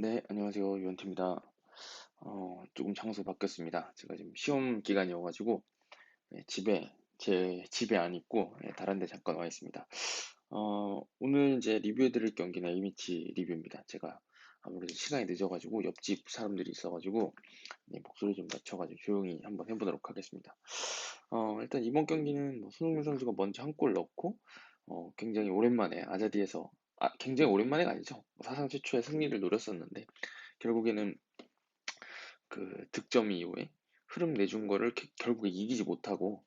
네, 안녕하세요. 유원태입니다. 조금 장소 바뀌었습니다. 제가 지금 시험 기간이어가지고, 네, 제 집에 안 있고, 네, 다른 데 잠깐 와 있습니다. 오늘 이제 리뷰해드릴 경기는 A매치 리뷰입니다. 제가 아무래도 시간이 늦어가지고, 옆집 사람들이 있어가지고, 네, 목소리 좀 낮춰가지고 조용히 한번 해보도록 하겠습니다. 일단 이번 경기는 뭐 손흥민 선수가 먼저 한 골 넣고, 굉장히 오랜만에 아자디에서, 굉장히 오랜만에가 아니죠. 뭐 사상 최초의 승리를 노렸었는데, 결국에는 그 득점 이후에 흐름 내준 거를 결국에 이기지 못하고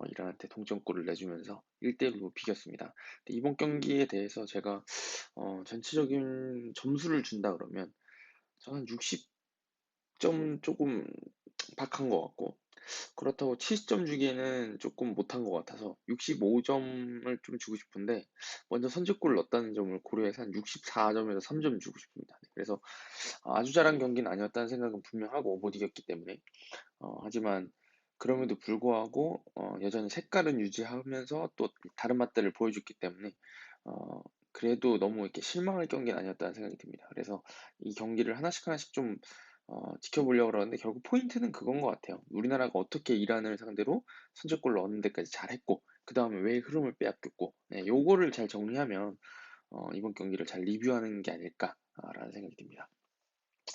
이란한테 동점골을 내주면서 1대1로 비겼습니다. 근데 이번 경기에 대해서 제가 전체적인 점수를 준다 그러면 저는 60점 조금 박한 것 같고, 그렇다고 70점 주기에는 조금 못한 것 같아서 65점을 좀 주고 싶은데, 먼저 선제골을 넣었다는 점을 고려해서 한 64점에서 3점 주고 싶습니다. 네, 그래서 아주 잘한 경기는 아니었다는 생각은 분명하고 못 이겼기 때문에, 하지만 그럼에도 불구하고 여전히 색깔은 유지하면서 또 다른 맛들을 보여줬기 때문에 어, 그래도 너무 이렇게 실망할 경기는 아니었다는 생각이 듭니다. 그래서 이 경기를 하나씩 하나씩 좀 지켜보려고 그러는데, 결국 포인트는 그건 것 같아요. 우리나라가 어떻게 이란을 상대로 선제골 넣는 데까지 잘했고, 그 다음에 왜 흐름을 빼앗겼고, 네, 요거를 잘 정리하면 이번 경기를 잘 리뷰하는 게 아닐까라는 생각이 듭니다.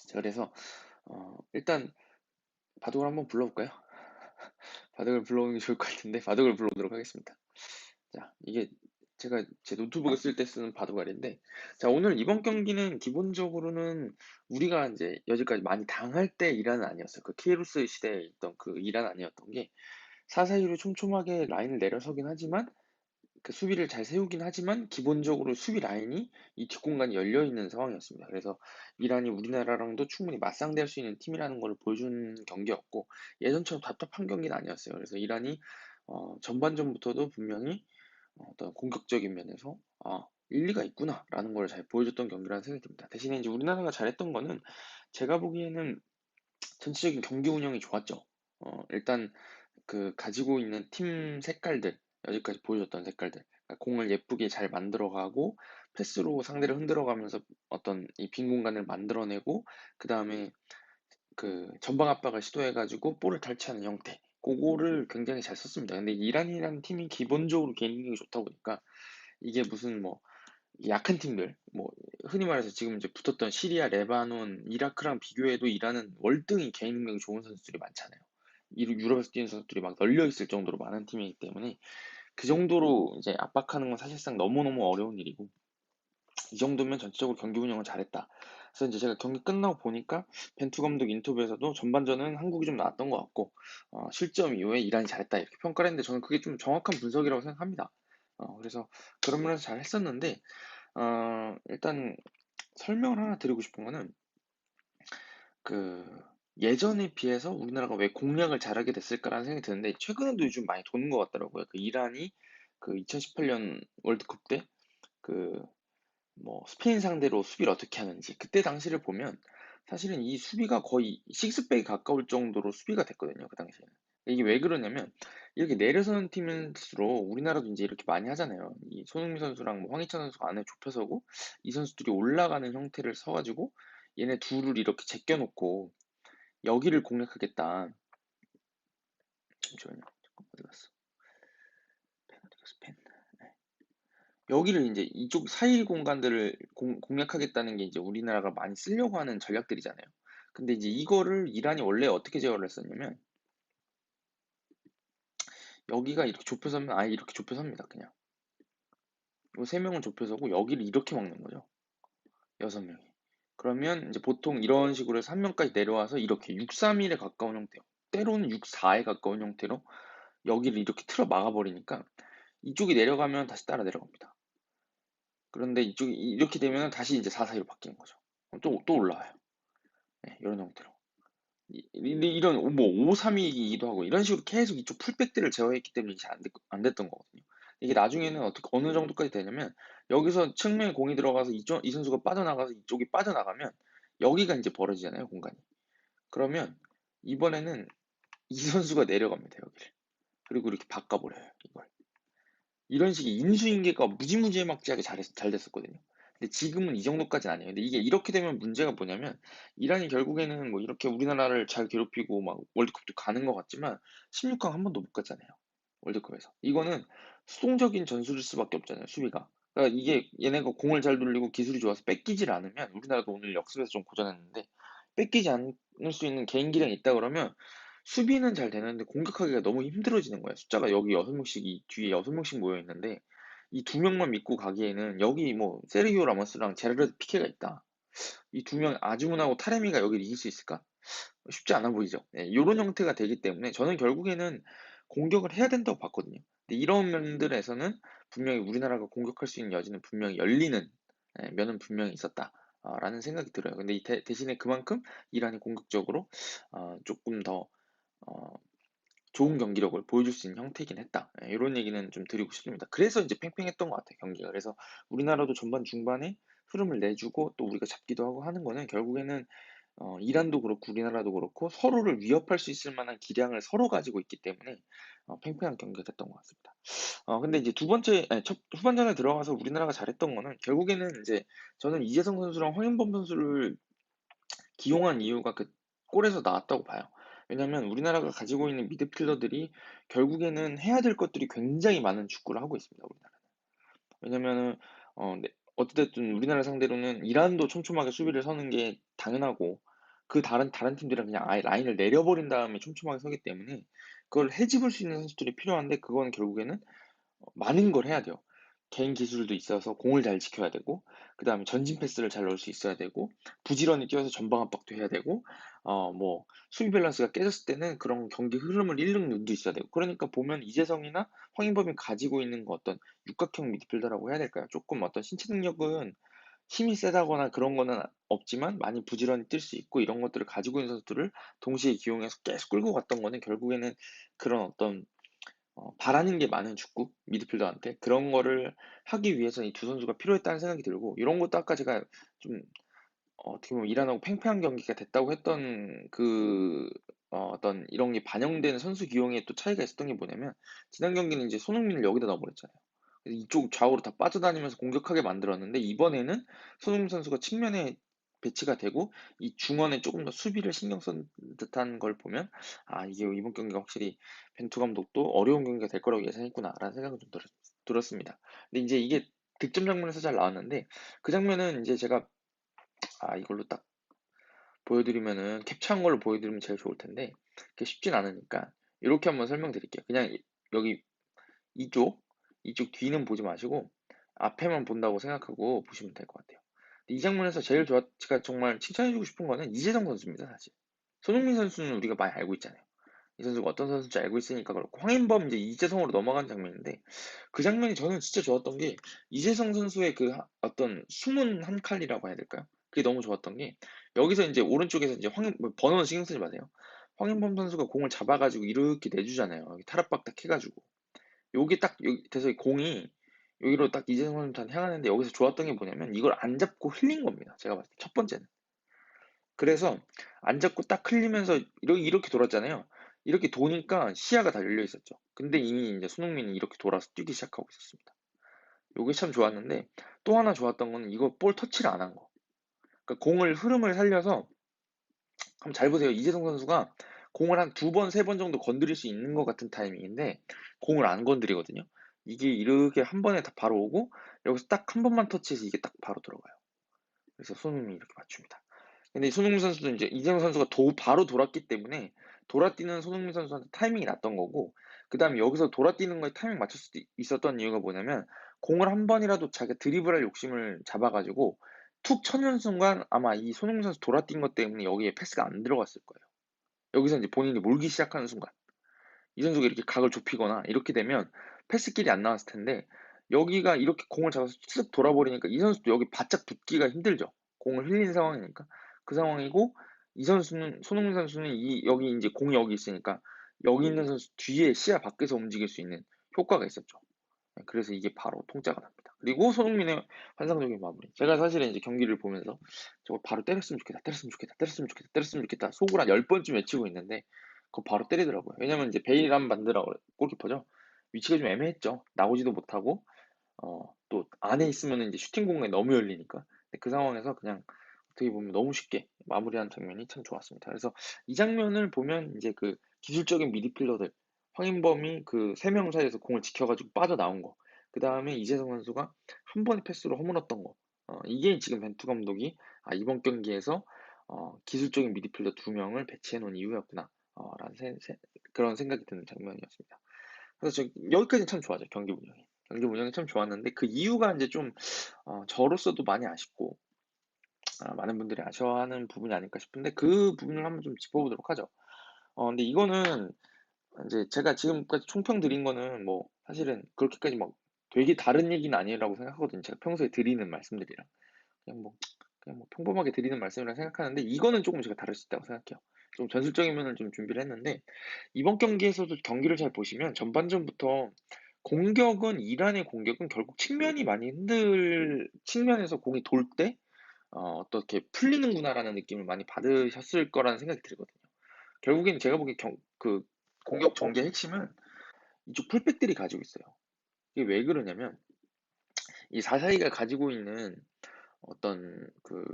자, 그래서 일단 바둑을 한번 불러볼까요? 바둑을 불러오는 게 좋을 것 같은데, 바둑을 불러보도록 하겠습니다. 자, 이게 제가 제 노트북을 쓸 때 쓰는 바둑알인데, 자, 오늘 이번 경기는 기본적으로는 우리가 이제 여지까지 많이 당할 때 이란은 아니었어요. 그 키루스 시대에 있던 그 이란 아니었던 게, 4-4-2로 촘촘하게 라인을 내려서긴 하지만, 그 수비를 잘 세우긴 하지만 기본적으로 수비 라인이 이 뒷공간이 열려 있는 상황이었습니다. 그래서 이란이 우리나라랑도 충분히 맞상대할 수 있는 팀이라는 걸 보여준 경기였고, 예전처럼 답답한 경기는 아니었어요. 그래서 이란이 전반전부터도 분명히 어떤 공격적인 면에서 일리가 있구나라는 걸 잘 보여줬던 경기라는 생각이 듭니다. 대신에 이제 우리나라가 잘했던 거는, 제가 보기에는 전체적인 경기 운영이 좋았죠. 일단 그 가지고 있는 팀 색깔들, 여기까지 보여줬던 색깔들, 그러니까 공을 예쁘게 잘 만들어가고 패스로 상대를 흔들어가면서 어떤 이 빈 공간을 만들어내고, 그 다음에 그 전방 압박을 시도해가지고 볼을 탈취하는 형태, 그거를 굉장히 잘 썼습니다. 근데 이란이라는 팀이 기본적으로 개인 능력이 좋다 보니까, 이게 무슨 뭐 약한 팀들, 뭐 흔히 말해서 지금 이제 붙었던 시리아, 레바논, 이라크랑 비교해도 이란은 월등히 개인 능력이 좋은 선수들이 많잖아요. 유럽에서 뛰는 선수들이 막 널려 있을 정도로 많은 팀이기 때문에, 그 정도로 이제 압박하는 건 사실상 너무너무 어려운 일이고, 이 정도면 전체적으로 경기 운영을 잘했다. 그래서 이제 제가 경기 끝나고 보니까 벤투 감독 인터뷰에서도 전반전은 한국이 좀 나았던 것 같고, 실점 이후에 이란이 잘했다 이렇게 평가를 했는데, 저는 그게 좀 정확한 분석이라고 생각합니다. 그래서 그런 면에서 잘 했었는데, 일단 설명을 하나 드리고 싶은 거는, 그 예전에 비해서 우리나라가 왜 공략을 잘하게 됐을까라는 생각이 드는데, 최근에도 요즘 많이 도는 것 같더라고요. 그 이란이 그 2018년 월드컵 때 그 뭐 스페인 상대로 수비를 어떻게 하는지, 그때 당시를 보면 사실은 이 수비가 거의 식스백에 가까울 정도로 수비가 됐거든요. 그 당시에는. 이게 왜 그러냐면, 이렇게 내려서는 팀일수록 우리나라도 이제 이렇게 많이 하잖아요. 이 손흥민 선수랑 뭐 황희찬 선수가 안에 좁혀서고, 이 선수들이 올라가는 형태를 서가지고 얘네 둘을 이렇게 제껴놓고 여기를 공략하겠다. 잠시만요. 잠깐 어디 갔어? 펜 어디 갔어? 펜. 네. 여기를 이제 이쪽 사이 공간들을 공략하겠다는 게 이제 우리나라가 많이 쓰려고 하는 전략들이잖아요. 근데 이제 이거를 이란이 원래 어떻게 제어를 했었냐면, 여기가 이렇게 좁혀서면 아예 이렇게 좁혀서 합니다. 그냥 이 세 명을 좁혀서고 여기를 이렇게 막는 거죠. 여섯 명이. 그러면 이제 보통 이런 식으로 해서 한 명까지 내려와서 이렇게 6-3-1에 가까운 형태요. 때로는 6-4에 가까운 형태로 여기를 이렇게 틀어 막아버리니까, 이쪽이 내려가면 다시 따라 내려갑니다. 그런데 이쪽이 이렇게 되면 다시 이제 4-4-2로 바뀌는 거죠. 또 올라와요. 네, 이런 형태로. 이런 뭐 5-3-2이기도 하고, 이런 식으로 계속 이쪽 풀백들을 제어했기 때문에 잘 안 됐던 거거든요. 이게 나중에는 어떻게 어느 정도까지 되냐면, 여기서 측면에 공이 들어가서 이 선수가 빠져나가서 이쪽이 빠져나가면 여기가 이제 벌어지잖아요, 공간이. 그러면 이번에는 이 선수가 내려갑니다, 여기를. 그리고 이렇게 바꿔버려요, 이걸. 이런 식의 인수인계가 무지무지막지하게 잘 됐었거든요. 근데 지금은 이 정도까지는 아니에요. 근데 이게 이렇게 되면 문제가 뭐냐면 이란이 결국에는 뭐 이렇게 우리나라를 잘 괴롭히고 막 월드컵도 가는 것 같지만 16강 한 번도 못 갔잖아요. 월드컵에서. 이거는 수동적인 전술일 수밖에 없잖아요, 수비가. 그러니까 이게 얘네가 공을 잘 돌리고 기술이 좋아서 뺏기질 않으면 우리나라도 오늘 역습에서 좀 고전했는데 뺏기지 않을 수 있는 개인 기량이 있다 그러면 수비는 잘 되는데 공격하기가 너무 힘들어지는 거예요. 숫자가 여기 6명씩 이 뒤에 6명씩 모여 있는데 이 두 명만 믿고 가기에는 여기 뭐 세르히오 라모스랑 제라르드 피케가 있다. 이 두 명 아주문하고 타레미가 여기를 이길 수 있을까? 쉽지 않아 보이죠. 예, 요런 형태가 되기 때문에 저는 결국에는 공격을 해야 된다고 봤거든요. 근데 이런 면들에서는 분명히 우리나라가 공격할 수 있는 여지는 분명히 열리는 면은 분명히 있었다. 라는 생각이 들어요. 근데 대신에 그만큼 이란이 공격적으로 조금 더 어, 좋은 경기력을 보여줄 수 있는 형태이긴 했다. 이런 얘기는 좀 드리고 싶습니다. 그래서 이제 팽팽했던 것 같아요, 경기가. 그래서 우리나라도 전반 중반에 흐름을 내주고 또 우리가 잡기도 하고 하는 거는 결국에는 이란도 그렇고 우리나라도 그렇고 서로를 위협할 수 있을 만한 기량을 서로 가지고 있기 때문에 팽팽한 경기가 됐던 것 같습니다. 근데 이제 두 번째, 아니, 첫 후반전에 들어가서 우리나라가 잘했던 거는 결국에는 이제 저는 이재성 선수랑 황인범 선수를 기용한 이유가 그 골에서 나왔다고 봐요. 왜냐면 우리나라가 가지고 있는 미드필더들이 결국에는 해야 될 것들이 굉장히 많은 축구를 하고 있습니다, 우리나라. 왜냐면은 네, 어찌됐든 우리나라 상대로는 이란도 촘촘하게 수비를 서는 게 당연하고 그 다른 팀들은 그냥 아예 라인을 내려버린 다음에 촘촘하게 서기 때문에 그걸 헤집을 수 있는 선수들이 필요한데 그건 결국에는 많은 걸 해야 돼요. 개인 기술도 있어서 공을 잘 지켜야 되고, 그 다음에 전진 패스를 잘 넣을 수 있어야 되고, 부지런히 뛰어서 전방 압박도 해야 되고, 뭐, 수비 밸런스가 깨졌을 때는 그런 경기 흐름을 읽는 눈도 있어야 되고, 그러니까 보면 이재성이나 황인범이 가지고 있는 그 어떤 육각형 미드필더라고 해야 될까요? 조금 어떤 신체 능력은 힘이 세다거나 그런 거는 없지만 많이 부지런히 뛸 수 있고 이런 것들을 가지고 있는 선수들을 동시에 기용해서 계속 끌고 갔던 거는 결국에는 그런 어떤 바라는 게 많은 축구 미드필더한테 그런 거를 하기 위해서 이 두 선수가 필요했다는 생각이 들고 이런 것도 아까 제가 좀 어떻게 보면 이란하고 팽팽한 경기가 됐다고 했던 어떤 이런 게 반영되는 선수 기용에 또 차이가 있었던 게 뭐냐면 지난 경기는 이제 손흥민을 여기다 넣어버렸잖아요. 그래서 이쪽 좌우로 다 빠져다니면서 공격하게 만들었는데 이번에는 손흥민 선수가 측면에 배치가 되고 이 중원에 조금 더 수비를 신경 쓴 듯한 걸 보면 이게 이번 경기가 확실히 벤투 감독도 어려운 경기가 될 거라고 예상했구나라는 생각을 좀 들었습니다. 근데 이제 이게 득점 장면에서 잘 나왔는데 그 장면은 이제 제가 이걸로 딱 보여드리면은 캡처한 걸로 보여드리면 제일 좋을 텐데 그게 쉽진 않으니까 이렇게 한번 설명드릴게요. 그냥 여기 이쪽 이쪽 뒤는 보지 마시고 앞에만 본다고 생각하고 보시면 될 것 같아요. 이 장면에서 제가 정말 칭찬해주고 싶은 거는 이재성 선수입니다, 사실. 손흥민 선수는 우리가 많이 알고 있잖아요. 이 선수가 어떤 선수인지 알고 있으니까 그렇고 황인범 이제 이재성으로 넘어간 장면인데 그 장면이 저는 진짜 좋았던 게 이재성 선수의 그 어떤 숨은 한 칼이라고 해야 될까요? 그게 너무 좋았던 게 여기서 이제 오른쪽에서 이제 뭐 번호는 신경 쓰지 마세요. 황인범 선수가 공을 잡아가지고 이렇게 내주잖아요. 여기 탈압박딱 해가지고 요게 딱 여기 돼서 이 공이 여기로 딱 이재성 선수한테 향하는데 여기서 좋았던 게 뭐냐면 이걸 안 잡고 흘린 겁니다. 제가 봤을 때 첫 번째는. 그래서 안 잡고 딱 흘리면서 이렇게 돌았잖아요. 이렇게 도니까 시야가 다 열려 있었죠. 근데 이미 이제 손흥민이 이렇게 돌아서 뛰기 시작하고 있었습니다. 요게 참 좋았는데 또 하나 좋았던 거는 이거 볼 터치를 안 한 거. 그러니까 공을 흐름을 살려서 한번 잘 보세요. 이재성 선수가 공을 한 두 번, 세 번 정도 건드릴 수 있는 것 같은 타이밍인데 공을 안 건드리거든요. 이게 이렇게 한 번에 다 바로 오고 여기서 딱 한 번만 터치해서 이게 딱 바로 들어가요. 그래서 손흥민이 이렇게 맞춥니다. 근데 손흥민 선수도 이제 이재성 선수가 바로 돌았기 때문에 돌아뛰는 손흥민 선수한테 타이밍이 났던 거고 그 다음에 여기서 돌아뛰는 거에 타이밍 맞출 수 있었던 이유가 뭐냐면 공을 한 번이라도 자기가 드리블할 욕심을 잡아가지고 툭 쳐는 순간 아마 이 손흥민 선수 돌아뛴 것 때문에 여기에 패스가 안 들어갔을 거예요. 여기서 이제 본인이 몰기 시작하는 순간 이 선수가 이렇게 각을 좁히거나 이렇게 되면 패스길이 안 나왔을 텐데 여기가 이렇게 공을 잡아서 쓱 돌아버리니까 이 선수도 여기 바짝 붙기가 힘들죠. 공을 흘린 상황이니까. 그 상황이고 이 선수는 손흥민 선수는 여기 이제 공이 여기 있으니까 여기 있는 선수 뒤에 시야 밖에서 움직일 수 있는 효과가 있었죠. 그래서 이게 바로 통짜가 납니다. 그리고 손흥민의 환상적인 마무리. 제가 사실은 이제 경기를 보면서 저걸 바로 때렸으면 좋겠다, 때렸으면 좋겠다, 때렸으면 좋겠다, 때렸으면 좋겠다 속으로 한 10번쯤 외치고 있는데 그거 바로 때리더라고요. 왜냐면 이제 베일람 반드라 골키퍼죠. 위치가 좀 애매했죠. 나오지도 못하고 또 안에 있으면은 이제 슈팅 공간이 너무 열리니까. 근데 그 상황에서 그냥 어떻게 보면 너무 쉽게 마무리하는 장면이 참 좋았습니다. 그래서 이 장면을 보면 이제 그 기술적인 미드필더들, 황인범이 그 세 명 사이에서 공을 지켜가지고 빠져나온 거, 그 다음에 이재성 선수가 한 번의 패스로 허물었던 거, 이게 지금 벤투 감독이 이번 경기에서 기술적인 미드필더 두 명을 배치해 놓은 이유였구나, 라는 그런 생각이 드는 장면이었습니다. 그래서 여기까지는 참 좋아져, 경기 운영이. 경기 운영이 참 좋았는데 그 이유가 이제 좀 저로서도 많이 아쉽고, 많은 분들이 아쉬워하는 부분이 아닐까 싶은데 그 부분을 한번 좀 짚어보도록 하죠. 근데 이거는 이제 제가 지금까지 총평 드린 거는 뭐 사실은 그렇게까지 막 되게 다른 얘기는 아니라고 생각하거든요. 제가 평소에 드리는 말씀들이랑 그냥 뭐 그냥 뭐 평범하게 드리는 말씀이라 생각하는데 이거는 조금 제가 다를 수 있다고 생각해요. 좀 전술적인 면을 좀 준비를 했는데 이번 경기에서도 경기를 잘 보시면 전반전부터 공격은 이란의 공격은 결국 측면이 많이 측면에서 공이 돌 때 어떻게 풀리는구나라는 느낌을 많이 받으셨을 거라는 생각이 들거든요. 결국엔 제가 보기엔 그 공격 전개의 핵심은 이쪽 풀백들이 가지고 있어요. 이게 왜 그러냐면 이 442가 가지고 있는 어떤 그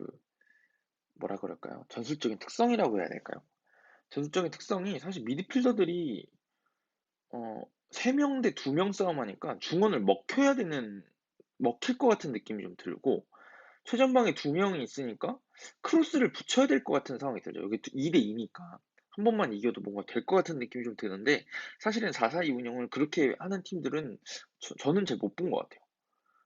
뭐라 그럴까요? 전술적인 특성이라고 해야 될까요? 전술적인 특성이 사실 미드필더들이 어 3명 대 2명 싸움하니까 중원을 먹힐 것 같은 느낌이 좀 들고, 최전방에 2명이 있으니까 크로스를 붙여야 될 것 같은 상황이 들죠. 여기 2대 2니까 한 번만 이겨도 뭔가 될 것 같은 느낌이 좀 드는데, 사실은 4-4-2 운영을 그렇게 하는 팀들은 저는 잘 못 본 것 같아요.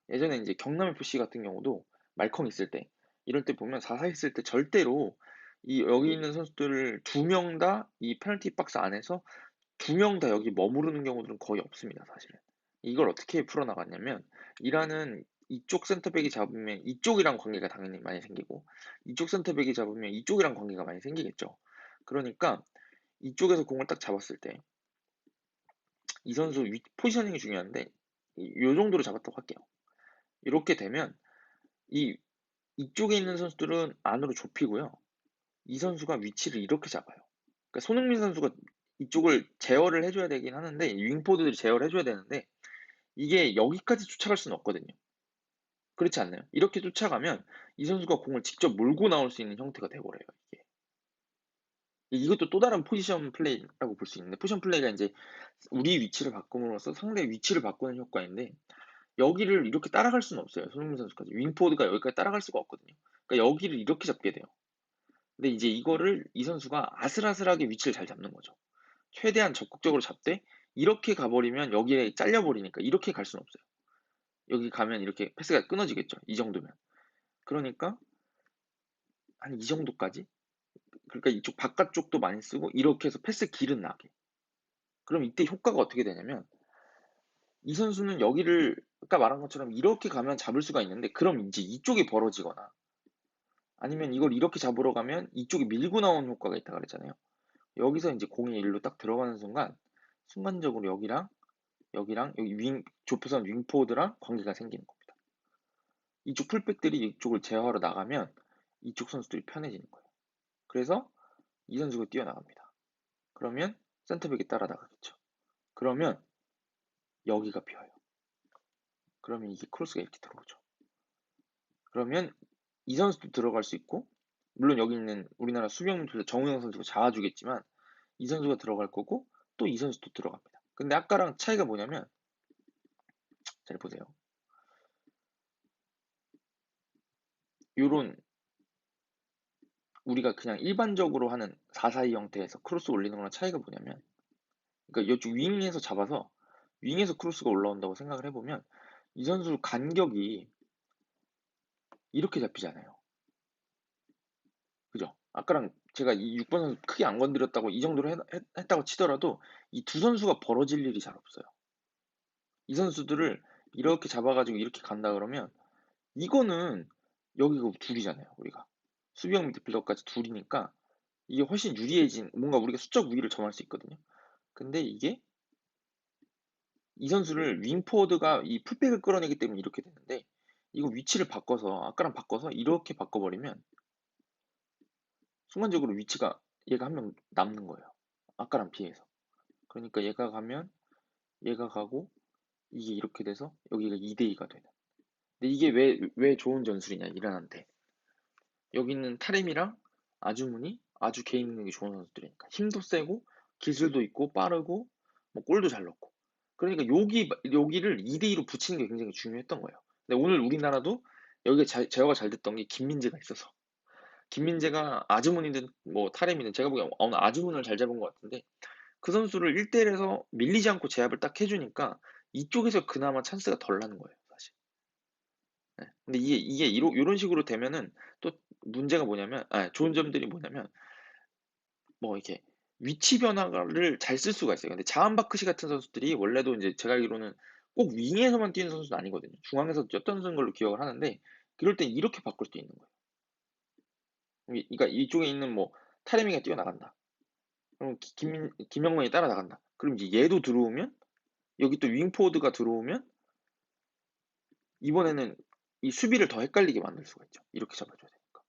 예전에 이제 경남 FC 같은 경우도 말컹 있을 때, 이럴 때 보면 4-4 있을 때 절대로 이 여기 있는 선수들을 2명 다 이 페널티 박스 안에서 2명 다 여기 머무르는 경우들은 거의 없습니다, 사실은. 이걸 어떻게 풀어나갔냐면, 이라는 이쪽 센터백이 잡으면 이쪽이랑 관계가 당연히 많이 생기고, 이쪽 센터백이 잡으면 이쪽이랑 관계가 많이 생기겠죠. 그러니까 이쪽에서 공을 딱 잡았을 때, 이 선수 포지셔닝이 중요한데, 요 정도로 잡았다고 할게요. 이렇게 되면, 이, 이쪽에 있는 선수들은 안으로 좁히고요. 이 선수가 위치를 이렇게 잡아요. 그러니까 손흥민 선수가 이쪽을 제어를 해줘야 되긴 하는데, 윙포드들이 제어를 해줘야 되는데, 이게 여기까지 쫓아갈 수는 없거든요. 그렇지 않나요? 이렇게 쫓아가면 이 선수가 공을 직접 몰고 나올 수 있는 형태가 돼버려요, 이게. 이것도 또 다른 포지션 플레이라고 볼 수 있는데, 포지션 플레이가 이제 우리 위치를 바꿈으로써 상대의 위치를 바꾸는 효과인데, 여기를 이렇게 따라갈 수는 없어요, 손흥민 선수까지. 윙포드가 여기까지 따라갈 수가 없거든요. 그러니까 여기를 이렇게 잡게 돼요. 근데 이제 이거를 이 선수가 아슬아슬하게 위치를 잘 잡는 거죠. 최대한 적극적으로 잡되, 이렇게 가버리면 여기에 잘려버리니까 이렇게 갈 수는 없어요. 여기 가면 이렇게 패스가 끊어지겠죠, 이 정도면. 그러니까 한 이 정도까지? 그러니까 이쪽 바깥쪽도 많이 쓰고 이렇게 해서 패스 길은 나게. 그럼 이때 효과가 어떻게 되냐면, 이 선수는 여기를 아까 말한 것처럼 이렇게 가면 잡을 수가 있는데, 그럼 이제 이쪽이 벌어지거나 아니면 이걸 이렇게 잡으러 가면 이쪽이 밀고 나오는 효과가 있다 그랬잖아요. 여기서 이제 공이 일로 딱 들어가는 순간 순간적으로 여기랑 여기 좁혀선 윙포드랑 관계가 생기는 겁니다. 이쪽 풀백들이 이쪽을 제어하러 나가면 이쪽 선수들이 편해지는 거예요. 그래서 이 선수가 뛰어나갑니다. 그러면 센터백이 따라 나가겠죠. 그러면 여기가 비어요. 그러면 이게 크로스가 이렇게 들어오죠. 그러면 이 선수도 들어갈 수 있고, 물론 여기 있는 우리나라 수비형 투수 정우영 선수가 잡아주겠지만 이 선수가 들어갈 거고, 또 이 선수도 들어갑니다. 근데 아까랑 차이가 뭐냐면, 잘 보세요. 요런 우리가 그냥 일반적으로 하는 4-4-2 형태에서 크로스 올리는 거랑 차이가 뭐냐면, 그러니까 이쪽 윙에서 잡아서 윙에서 크로스가 올라온다고 생각을 해보면 이 선수 간격이 이렇게 잡히잖아요. 그죠? 아까랑 제가 이 6번 선수 크게 안 건드렸다고 이 정도로 했다고 치더라도 이 두 선수가 벌어질 일이 잘 없어요. 이 선수들을 이렇게 잡아가지고 이렇게 간다 그러면 이거는 여기가 둘이잖아요, 우리가. 수비형 미드필더까지 둘이니까 이게 훨씬 유리해진, 뭔가 우리가 수적 우위를 점할 수 있거든요. 근데 이게 이 선수를 윙포워드가 이 풀백을 끌어내기 때문에 이렇게 되는데, 이거 위치를 바꿔서 아까랑 바꿔서 이렇게 바꿔버리면 순간적으로 위치가 얘가 한 명 남는 거예요, 아까랑 비해서. 그러니까 얘가 가면 얘가 가고 이게 이렇게 돼서 여기가 2대2가 되는. 근데 이게 왜 좋은 전술이냐, 이란한테. 여기 있는 타렘이랑 아주문이 아주 개인 능력이 좋은 선수들이니까. 힘도 세고, 기술도 있고, 빠르고, 뭐 골도 잘 넣고. 그러니까 여기를 2대2로 붙이는 게 굉장히 중요했던 거예요. 근데 오늘 우리나라도 여기가 제어가 잘 됐던 게 김민재가 있어서. 김민재가 아주문이든 뭐 타렘이든 제가 보기엔 오늘 아주문을 잘 잡은 것 같은데 그 선수를 1대1에서 밀리지 않고 제압을 딱 해주니까 이쪽에서 그나마 찬스가 덜 나는 거예요, 사실. 네. 근데 이게 이런 식으로 되면은 또 문제가 뭐냐면, 좋은 점들이 뭐냐면, 뭐 이렇게 위치 변화를 잘 쓸 수가 있어요. 근데 자한바크시 같은 선수들이 원래도 이제 제가 알기로는 꼭 윙에서만 뛰는 선수는 아니거든요. 중앙에서 뛰었던 걸로 기억을 하는데, 그럴 땐 이렇게 바꿀 수 있는 거예요. 그러니까 이쪽에 있는 뭐 타레미가 뛰어나간다. 그럼 김영건이 따라나간다. 그럼 이제 얘도 들어오면 여기 또 윙포워드가 들어오면 이번에는 이 수비를 더 헷갈리게 만들 수가 있죠. 이렇게 잡아줘야 되니까.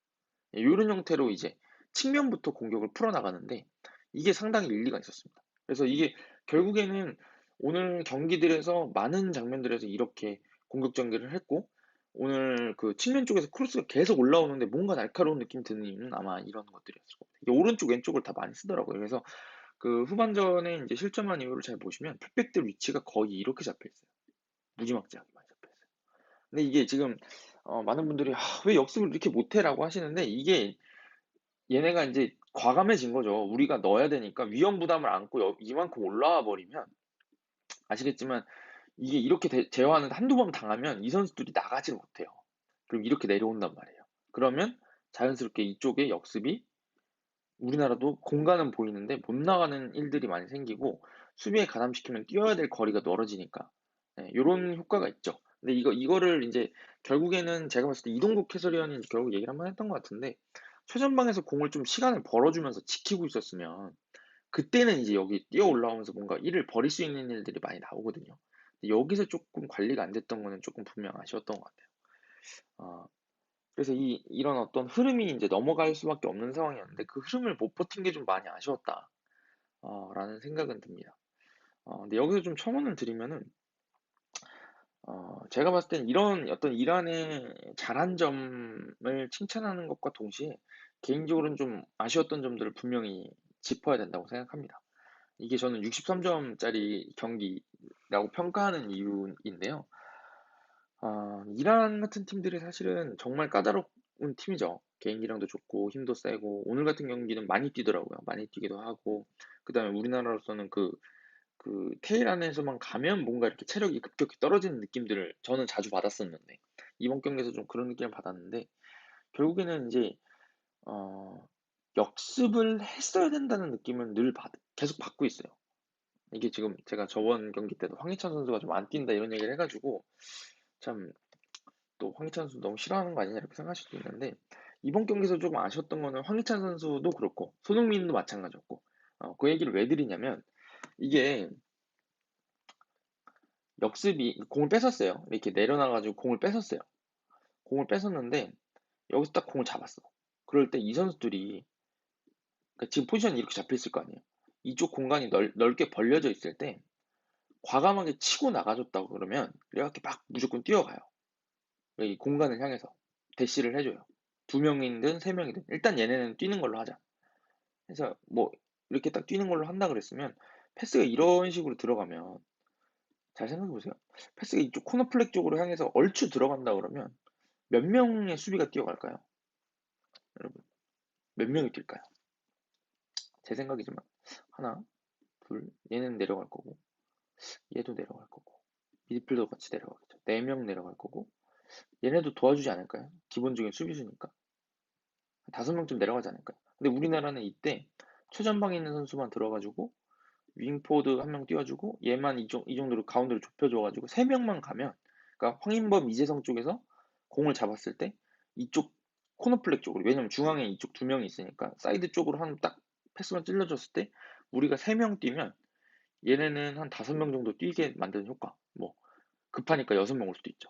이런 형태로 이제 측면부터 공격을 풀어나가는데 이게 상당히 일리가 있었습니다. 그래서 이게 결국에는 오늘 경기들에서 많은 장면들에서 이렇게 공격 전개를 했고 오늘 그 측면 쪽에서 크로스가 계속 올라오는데 뭔가 날카로운 느낌 드는 이유는 아마 이런 것들이었을 겁니다. 이게 오른쪽 왼쪽을 다 많이 쓰더라고요. 그래서 그 후반전에 이제 실점한 이유를 잘 보시면 풀백들 위치가 거의 이렇게 잡혀 있어요. 무지막지하게 많이 잡혀 있어요. 근데 이게 지금 많은 분들이 왜 역습을 이렇게 못해라고 하시는데 이게 얘네가 이제 과감해진 거죠. 우리가 넣어야 되니까 위험 부담을 안고 이만큼 올라와 버리면 아시겠지만 이게 이렇게 제어하는 한두 번 당하면 이 선수들이 나가지를 못해요. 그럼 이렇게 내려온단 말이에요. 그러면 자연스럽게 이쪽에 역습이 우리나라도 공간은 보이는데 못 나가는 일들이 많이 생기고 수비에 가담시키면 뛰어야 될 거리가 멀어지니까 요런 효과가 있죠. 근데 이거를 이제 결국에는 제가 봤을 때 이동국 해설위원이 결국 얘기를 한번 했던 것 같은데 최전방에서 공을 좀 시간을 벌어주면서 지키고 있었으면 그때는 이제 여기 뛰어 올라오면서 뭔가 일을 벌일 수 있는 일들이 많이 나오거든요. 근데 여기서 조금 관리가 안 됐던 거는 조금 분명 아쉬웠던 것 같아요. 어, 그래서 이런 어떤 흐름이 이제 넘어갈 수밖에 없는 상황이었는데 그 흐름을 못 버틴 게 좀 많이 아쉬웠다. 라는 생각은 듭니다. 근데 여기서 좀 첨언을 드리면은, 제가 봤을 땐 이런 어떤 이란의 잘한 점을 칭찬하는 것과 동시에 개인적으로는 좀 아쉬웠던 점들을 분명히 짚어야 된다고 생각합니다. 이게 저는 63점짜리 경기라고 평가하는 이유인데요. 이란 같은 팀들이 사실은 정말 까다로운 팀이죠. 개인기량도 좋고 힘도 세고 오늘 같은 경기는 많이 뛰더라고요. 많이 뛰기도 하고 그다음에 우리나라로서는 그 테헤란에서만 가면 뭔가 이렇게 체력이 급격히 떨어지는 느낌들을 저는 자주 받았었는데 이번 경기에서 좀 그런 느낌을 받았는데 결국에는 이제 어, 역습을 했어야 된다는 느낌은 계속 받고 있어요. 이게 지금 제가 저번 경기 때도 황희찬 선수가 좀 안 뛴다 이런 얘기를 해가지고 참 또 황희찬 선수 너무 싫어하는 거 아니냐 이렇게 생각할 수도 있는데 이번 경기에서 조금 아쉬웠던 거는 황희찬 선수도 그렇고 손흥민도 마찬가지였고 그 얘기를 왜 드리냐면 이게 역습이 공을 뺏었어요. 이렇게 내려놔가지고 공을 뺏었어요. 공을 뺏었는데 여기서 딱 공을 잡았어. 그럴 때 이 선수들이 그러니까 지금 포지션이 이렇게 잡혀 있을 거 아니에요. 이쪽 공간이 넓게 벌려져 있을 때 과감하게 치고 나가줬다고 그러면 이렇게 막 무조건 뛰어가요. 이 공간을 향해서 대시를 해줘요. 두 명이든 세 명이든 일단 얘네는 뛰는 걸로 하자. 그래서 뭐 이렇게 딱 뛰는 걸로 한다 그랬으면 패스가 이런 식으로 들어가면 잘 생각해 보세요. 패스가 이쪽 코너 플렉 쪽으로 향해서 얼추 들어간다 그러면 몇 명의 수비가 뛰어갈까요? 여러분 몇 명이 뛸까요? 제 생각이지만 하나, 둘, 얘는 내려갈 거고 얘도 내려갈 거고 미드필더 같이 내려가겠죠. 네 명 내려갈 거고 얘네도 도와주지 않을까요? 기본적인 수비수니까. 5명쯤 내려가지 않을까요? 근데 우리나라는 이때 최전방에 있는 선수만 들어가지고 윙포드 한 명 띄워주고 얘만 이 정도로 가운데로 좁혀줘가지고 3명만 가면 그러니까 황인범, 이재성 쪽에서 공을 잡았을 때 이쪽 코너플렉 쪽으로 왜냐면 중앙에 이쪽 2명이 있으니까 사이드 쪽으로 한 딱 패스만 찔러줬을 때 우리가 3명 뛰면 얘네는 한 5명 정도 뛰게 만드는 효과 뭐 급하니까 6명 올 수도 있죠.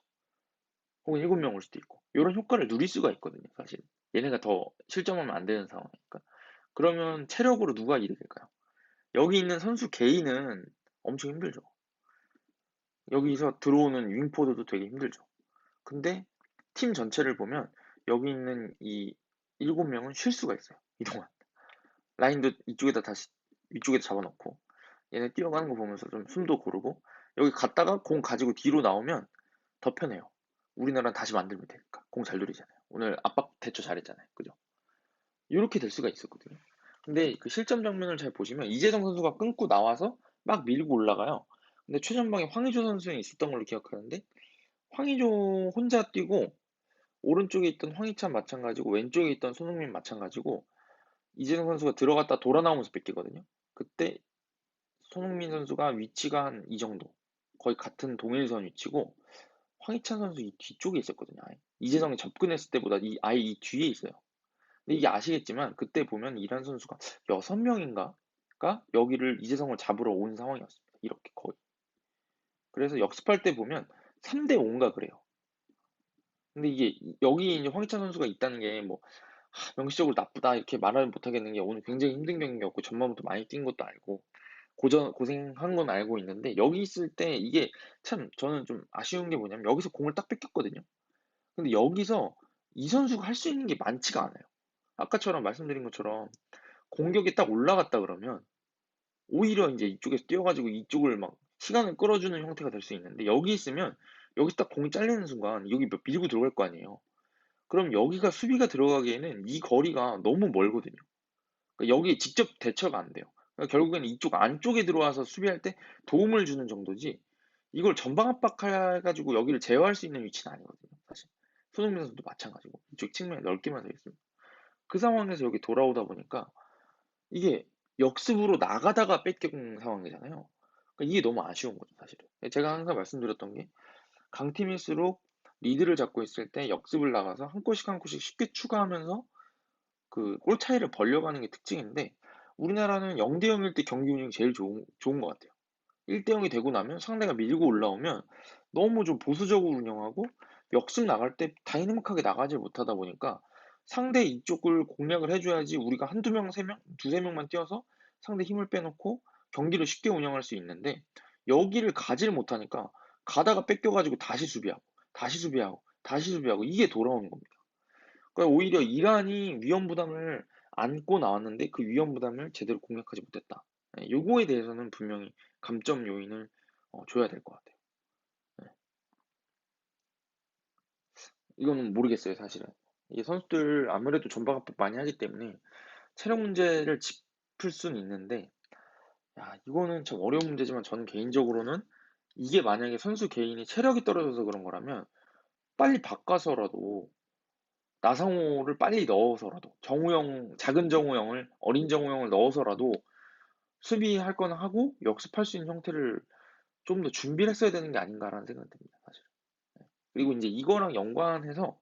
혹은 7명 올 수도 있고 이런 효과를 누릴 수가 있거든요. 사실 얘네가 더 실점하면 안 되는 상황이니까 그러면 체력으로 누가 이득일까요? 여기 있는 선수 개인은 엄청 힘들죠. 여기서 들어오는 윙포드도 되게 힘들죠. 근데 팀 전체를 보면 여기 있는 이 7명은 쉴 수가 있어요. 이동안. 라인도 이쪽에다 다시 위쪽에다 잡아놓고 얘네 뛰어가는 거 보면서 좀 숨도 고르고 여기 갔다가 공 가지고 뒤로 나오면 더 편해요. 우리나라는 다시 만들면 되니까. 공 잘 누리잖아요. 오늘 압박 대처 잘했잖아요. 그죠? 이렇게 될 수가 있었거든요. 근데 그 실점 장면을 잘 보시면 이재성 선수가 끊고 나와서 막 밀고 올라가요. 근데 최전방에 황의조 선수가 있었던 걸로 기억하는데 황의조 혼자 뛰고 오른쪽에 있던 황희찬 마찬가지고 왼쪽에 있던 손흥민 마찬가지고 이재성 선수가 들어갔다 돌아 나오면서 뺏기거든요. 그때 손흥민 선수가 위치가 한 이 정도 거의 같은 동일선 위치고 황희찬 선수 이 뒤쪽에 있었거든요. 아예. 이재성이 접근했을 때보다 아예 이 뒤에 있어요. 근데 이게 아시겠지만 그때 보면 이란 선수가 6명인가가 여기를 이재성을 잡으러 온 상황이었습니다. 이렇게 거의. 그래서 역습할 때 보면 3대 5인가 그래요. 근데 이게 여기 이제 황희찬 선수가 있다는 게 뭐 명시적으로 나쁘다 이렇게 말을 못 하겠는 게 오늘 굉장히 힘든 경기였고 전반부터 많이 뛴 것도 알고 고생한 건 알고 있는데 여기 있을 때 이게 참 저는 좀 아쉬운 게 뭐냐면 여기서 공을 딱 뺏겼거든요. 근데 여기서 이 선수가 할 수 있는 게 많지가 않아요. 아까처럼 말씀드린 것처럼 공격에 딱 올라갔다 그러면 오히려 이제 이쪽에서 뛰어가지고 이쪽을 막 시간을 끌어주는 형태가 될 수 있는데 여기 있으면 여기서 딱 공이 잘리는 순간 여기 밀고 들어갈 거 아니에요. 그럼 여기가 수비가 들어가기에는 이 거리가 너무 멀거든요. 그러니까 여기에 직접 대처가 안 돼요. 그러니까 결국에는 이쪽 안쪽에 들어와서 수비할 때 도움을 주는 정도지 이걸 전방 압박해가지고 여기를 제어할 수 있는 위치는 아니거든요. 사실 손흥민 선수도 마찬가지고 이쪽 측면에 넓게만 서 있습니다. 그 상황에서 여기 돌아오다 보니까 이게 역습으로 나가다가 뺏긴 상황이잖아요. 그러니까 이게 너무 아쉬운 거죠, 사실은. 제가 항상 말씀드렸던 게 강팀일수록 리드를 잡고 있을 때 역습을 나가서 한 골씩 한 골씩 쉽게 추가하면서 그 골 차이를 벌려가는 게 특징인데 우리나라는 0대 0일 때 경기 운영이 제일 좋은 것 같아요. 1대 0이 되고 나면 상대가 밀고 올라오면 너무 좀 보수적으로 운영하고 역습 나갈 때 다이내믹하게 나가지 못하다 보니까 상대 이쪽을 공략을 해줘야지 우리가 한두 명, 세 명, 두세 명만 뛰어서 상대 힘을 빼놓고 경기를 쉽게 운영할 수 있는데 여기를 가지를 못하니까 가다가 뺏겨가지고 다시 수비하고 다시 수비하고 다시 수비하고 이게 돌아오는 겁니다. 그러니까 오히려 이란이 위험 부담을 안고 나왔는데 그 위험 부담을 제대로 공략하지 못했다. 요거에 대해서는 분명히 감점 요인을 줘야 될 것 같아요. 네. 이거는 모르겠어요, 사실은. 이 선수들 아무래도 전방 압박 많이 하기 때문에 체력 문제를 짚을 수는 있는데, 야, 이거는 참 어려운 문제지만 저는 개인적으로는 이게 만약에 선수 개인이 체력이 떨어져서 그런 거라면 빨리 바꿔서라도 나상호를 빨리 넣어서라도 정우영, 작은 정우영을, 어린 정우영을 넣어서라도 수비할 건 하고 역습할 수 있는 형태를 좀 더 준비를 했어야 되는 게 아닌가라는 생각이 듭니다, 사실. 그리고 이제 이거랑 연관해서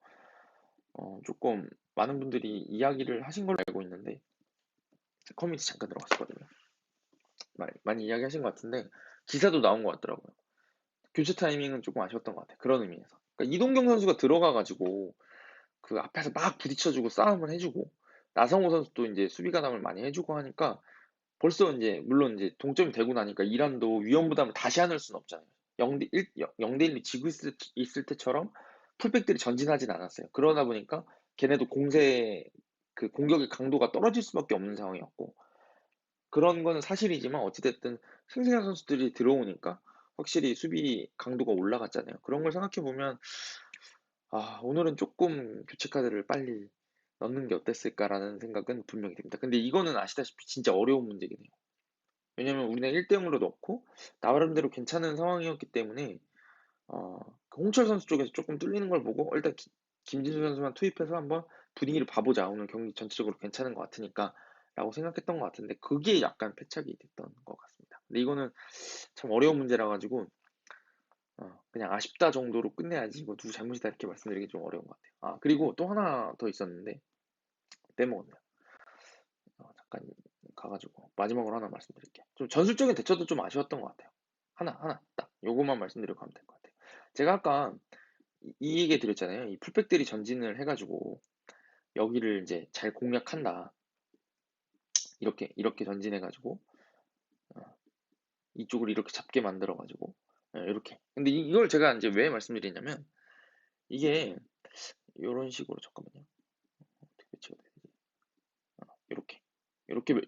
조금 많은 분들이 이야기를 하신 걸로 알고 있는데 커뮤니티 잠깐 들어갔었거든요. 많이 이야기하신 것 같은데 기사도 나온 것 같더라고요. 교체 타이밍은 조금 아쉬웠던 것 같아요. 그런 의미에서. 그러니까 이동경 선수가 들어가가지고 그 앞에서 막 부딪혀주고 싸움을 해주고 나성호 선수도 이제 수비 가담을 많이 해주고 하니까 벌써 이제 물론 이제 동점이 되고 나니까 이란도 위험 부담을 다시 안을 수는 없잖아요. 0대 1, 0대 1이 지고 있을 때처럼 풀백들이 전진하진 않았어요. 그러다 보니까 걔네도 공세 그 공격의 강도가 떨어질 수밖에 없는 상황이었고 그런 거는 사실이지만 어찌됐든 생생한 선수들이 들어오니까 확실히 수비 강도가 올라갔잖아요. 그런 걸 생각해 보면 오늘은 조금 교체 카드를 빨리 넣는 게 어땠을까라는 생각은 분명히 듭니다. 근데 이거는 아시다시피 진짜 어려운 문제긴 해요. 왜냐면 우리는 1대 0으로 넣고 나름대로 괜찮은 상황이었기 때문에 어, 그 홍철 선수 쪽에서 조금 뚫리는 걸 보고 일단 김진수 선수만 투입해서 한번 분위기를 봐보자. 오늘 경기 전체적으로 괜찮은 것 같으니까 라고 생각했던 것 같은데 그게 약간 패착이 됐던 것 같습니다. 근데 이거는 참 어려운 문제라 가지고 그냥 아쉽다 정도로 끝내야지 이거 누구 잘못이다 이렇게 말씀드리기 좀 어려운 것 같아요. 그리고 또 하나 더 있었는데 빼먹었네요. 잠깐 가가지고 마지막으로 하나 말씀드릴게요. 좀 전술적인 대처도 좀 아쉬웠던 것 같아요. 하나 딱 요것만 말씀드리고 가면 될 것 같아요. 제가 아까 이 얘기 드렸잖아요. 이 풀백들이 전진을 해가지고 여기를 이제 잘 공략한다. 이렇게 전진해가지고 어, 이쪽을 이렇게 잡게 만들어가지고 이렇게. 근데 이걸 제가 이제 왜 말씀드리냐면 이게 요런 식으로 잠깐만요. 어떻게 배치가 되지? 요렇게.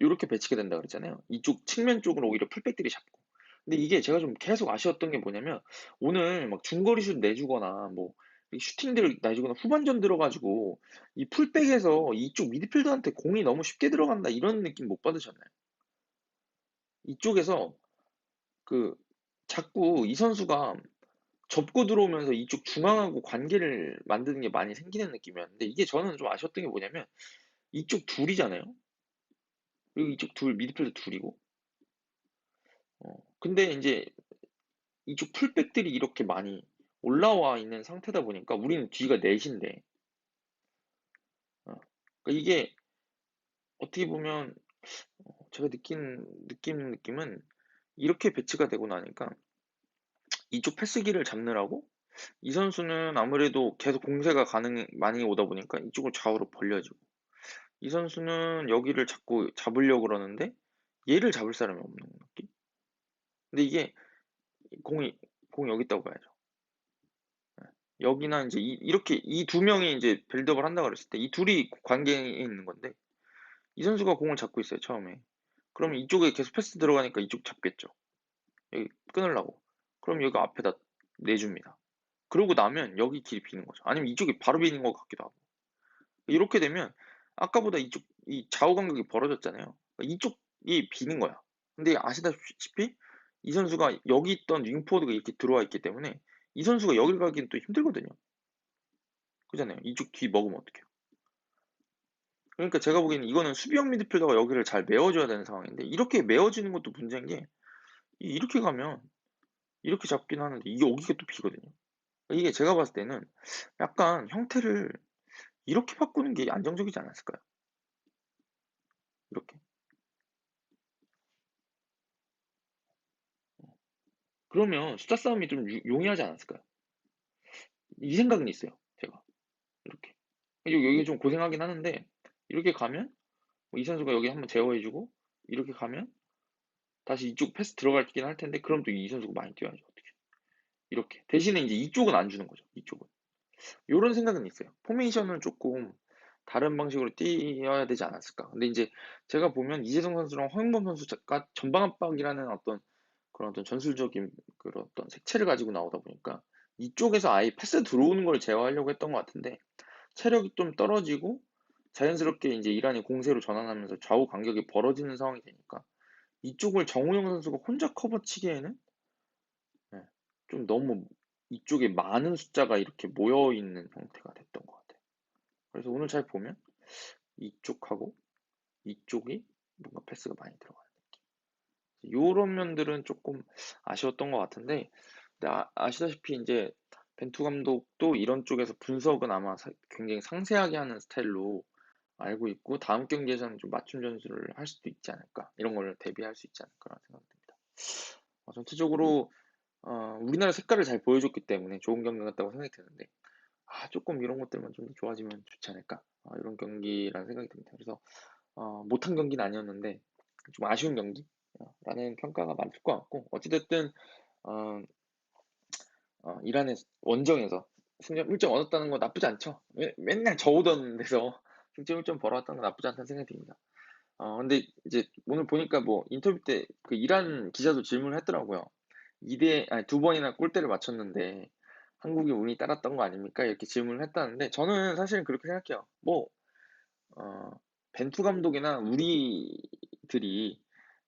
요렇게 배치가 된다 그랬잖아요. 이쪽 측면 쪽으로 오히려 풀백들이 잡고. 근데 이게 제가 좀 계속 아쉬웠던 게 뭐냐면 오늘 막 중거리 슛 내주거나 뭐 이 슈팅들을 내주거나 후반전 들어가지고 이 풀백에서 이쪽 미드필더한테 공이 너무 쉽게 들어간다 이런 느낌 못 받으셨나요? 이쪽에서 그 자꾸 이 선수가 접고 들어오면서 이쪽 중앙하고 관계를 만드는 게 많이 생기는 느낌이었는데 이게 저는 좀 아쉬웠던 게 뭐냐면 이쪽 둘이잖아요. 그리고 이쪽 둘 미드필더 둘이고 근데 이제 이쪽 풀백들이 이렇게 많이 올라와 있는 상태다 보니까 우리는 뒤가 넷인데 그러니까 이게 어떻게 보면 제가 느끼는 느낌은 이렇게 배치가 되고 나니까 이쪽 패스기를 잡느라고 이 선수는 아무래도 계속 공세가 많이 오다 보니까 이쪽을 좌우로 벌려지고 이 선수는 여기를 자꾸 잡으려고 그러는데 얘를 잡을 사람이 없는 느낌? 근데 이게 공이 공이 여기 있다고 봐야죠. 여기나 이제 이렇게 이 두 명이 이제 빌드업을 한다 그랬을 때 이 둘이 관계에 있는 건데 이 선수가 공을 잡고 있어요 처음에. 그러면 이쪽에 계속 패스 들어가니까 이쪽 잡겠죠. 여기 끊으려고. 그럼 여기 앞에다 내줍니다. 그러고 나면 여기 길이 비는 거죠. 아니면 이쪽이 바로 비는 것 같기도 하고. 이렇게 되면 아까보다 이쪽 이 좌우 간격이 벌어졌잖아요. 이쪽이 비는 거야. 근데 아시다시피 이 선수가 여기 있던 윙포드가 이렇게 들어와 있기 때문에 이 선수가 여길 가기는 또 힘들거든요. 그잖아요. 이쪽 뒤 먹으면 어떡해요. 그러니까 제가 보기에는 이거는 수비형 미드필더가 여기를 잘 메워줘야 되는 상황인데 이렇게 메워지는 것도 문제인 게 이렇게 가면 이렇게 잡긴 하는데 이게 여기가 또 비거든요. 이게 제가 봤을 때는 약간 형태를 이렇게 바꾸는 게 안정적이지 않았을까요? 이렇게. 그러면 숫자 싸움이 좀 용이하지 않았을까요? 이 생각은 있어요. 제가. 이렇게. 여기 좀 고생하긴 하는데 이렇게 가면 뭐이 선수가 여기 한번 제어해주고 이렇게 가면 다시 이쪽 패스 들어갈긴 할 텐데 그럼 또 이 선수가 많이 뛰어야죠. 어떻게. 이렇게. 대신에 이제 이쪽은 안 주는 거죠. 이쪽은. 요런 생각은 있어요. 포메이션을 조금 다른 방식으로 뛰어야 되지 않았을까. 근데 이제 제가 보면 이재성 선수랑 허용범 선수가 전방 압박이라는 어떤 그런 어떤 전술적인 그런 어떤 색채를 가지고 나오다 보니까 이쪽에서 아예 패스 들어오는 걸 제어하려고 했던 것 같은데 체력이 좀 떨어지고 자연스럽게 이제 이란이 공세로 전환하면서 좌우 간격이 벌어지는 상황이 되니까 이쪽을 정우영 선수가 혼자 커버치기에는 네, 좀 너무 이쪽에 많은 숫자가 이렇게 모여 있는 형태가 됐던 것 같아요. 그래서 오늘 잘 보면 이쪽하고 이쪽이 뭔가 패스가 많이 들어가요. 요런 면들은 조금 아쉬웠던 것 같은데, 근데 아시다시피 이제 벤투 감독도 이런 쪽에서 분석은 아마 굉장히 상세하게 하는 스타일로 알고 있고, 다음 경기에서는 좀 맞춤 전술을 할 수도 있지 않을까, 이런 걸 대비할 수 있지 않을까라는 생각이 듭니다. 전체적으로 우리나라 색깔을 잘 보여줬기 때문에 좋은 경기 같다고 생각이 드는데, 조금 이런 것들만 좀 더 좋아지면 좋지 않을까, 이런 경기라는 생각이 듭니다. 그래서 못한 경기는 아니었는데 좀 아쉬운 경기라는 평가가 맞을 것 같고 어찌됐든 어, 이란의 원정에서 승점 1점 얻었다는 거 나쁘지 않죠. 맨날 져오던 데서 승점 1점 벌어왔다는 거 나쁘지 않다는 생각이 듭니다. 근데 이제 오늘 보니까 뭐 인터뷰 때 그 이란 기자도 질문을 했더라고요. 2대 아니 두 번이나 골대를 맞췄는데 한국이 운이 따랐던 거 아닙니까? 이렇게 질문을 했다는데 저는 사실은 그렇게 생각해요. 뭐 어, 벤투 감독이나 우리들이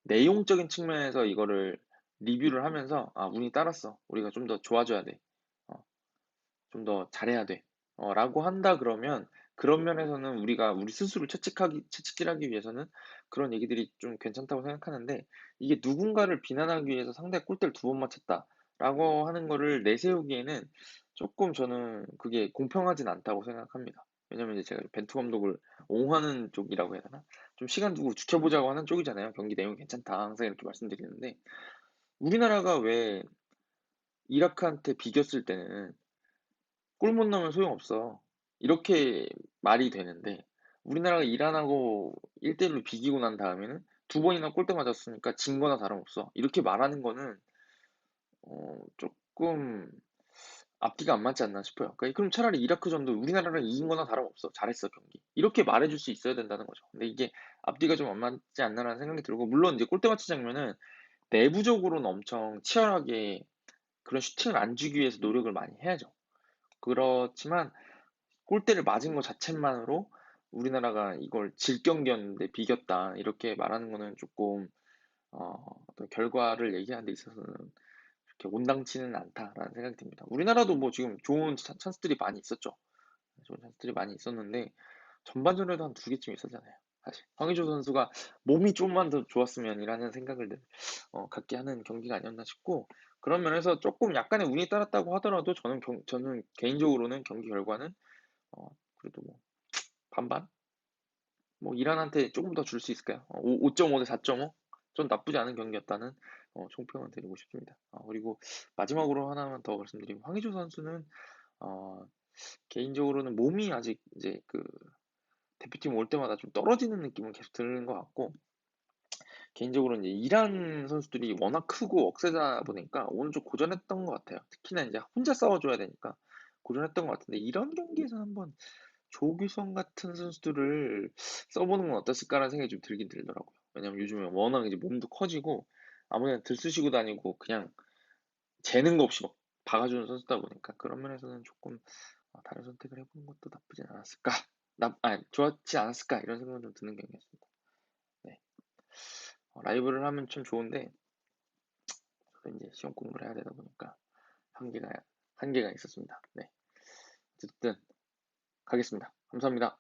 내용적인 측면에서 이거를 리뷰를 하면서 운이 따랐어. 우리가 좀 더 좋아져야 돼. 어, 좀 더 잘해야 돼. 라고 한다 그러면 그런 면에서는 우리가 우리 스스로 채찍질하기 위해서는 그런 얘기들이 좀 괜찮다고 생각하는데 이게 누군가를 비난하기 위해서 상대 골대를 두 번 맞췄다라고 하는 거를 내세우기에는 조금 저는 그게 공평하진 않다고 생각합니다. 왜냐면 이제 제가 벤투 감독을 옹호하는 쪽이라고 해야 되나? 좀 시간 두고 지켜보자고 하는 쪽이잖아요. 경기 내용 괜찮다. 항상 이렇게 말씀드리는데 우리나라가 왜 이라크한테 비겼을 때는 골 못 넣으면 소용없어. 이렇게 말이 되는데 우리나라가 이란하고 1대1로 비기고 난 다음에는 두 번이나 골대 맞았으니까 진 거나 다름없어. 이렇게 말하는 거는 조금 앞뒤가 안 맞지 않나 싶어요. 그럼 차라리 이라크전도 우리나라랑 이긴 거나 다름없어. 잘했어, 경기. 이렇게 말해줄 수 있어야 된다는 거죠. 근데 이게 앞뒤가 좀 안 맞지 않나라는 생각이 들고, 물론 이제 골대 맞추 장면은 내부적으로는 엄청 치열하게 그런 슈팅을 안 주기 위해서 노력을 많이 해야죠. 그렇지만 골대를 맞은 것 자체만으로 우리나라가 이걸 질 경기였는데 비겼다. 이렇게 말하는 거는 조금, 어떤 결과를 얘기하는 데 있어서는 그렇게 온당치는 않다라는 생각이 듭니다. 우리나라도 뭐 지금 좋은 찬스들이 많이 있었죠. 좋은 찬스들이 많이 있었는데 전반전에도 한 두 개쯤 있었잖아요. 사실 황의조 선수가 몸이 좀만 더 좋았으면이라는 생각을 갖게 하는 경기가 아니었나 싶고, 그런 면에서 조금 약간의 운이 따랐다고 하더라도 저는 개인적으로는 경기 결과는 그래도 뭐 반반, 뭐 이란한테 조금 더 줄 수 있을까요? 5.5 대 4.5? 좀 나쁘지 않은 경기였다는 총평을 드리고 싶습니다. 그리고 마지막으로 하나만 더 말씀드리면, 황의조 선수는 어, 개인적으로는 몸이 아직 이제 그 대표팀 올 때마다 좀 떨어지는 느낌은 계속 드는 것 같고, 개인적으로 이제 이란 선수들이 워낙 크고 억세다 보니까 오늘 좀 고전했던 것 같아요. 특히나 이제 혼자 싸워줘야 되니까 고전했던 것 같은데, 이런 경기에서 한번 조규성 같은 선수들을 써보는 건 어땠을까라는 생각이 좀 들긴 들더라고요. 왜냐면 요즘에 워낙 이제 몸도 커지고 아무나 들쑤시고 다니고 그냥 재는 거 없이 막 박아주는 선수다 보니까, 그런 면에서는 조금 다른 선택을 해보는 것도 나쁘진 않았을까? 아니, 좋았지 않았을까? 이런 생각은 좀 드는 경기였습니다. 네. 라이브를 하면 참 좋은데, 저도 이제 시험 공부를 해야 되다 보니까 한계가, 한계가 있었습니다. 네. 어쨌든, 가겠습니다. 감사합니다.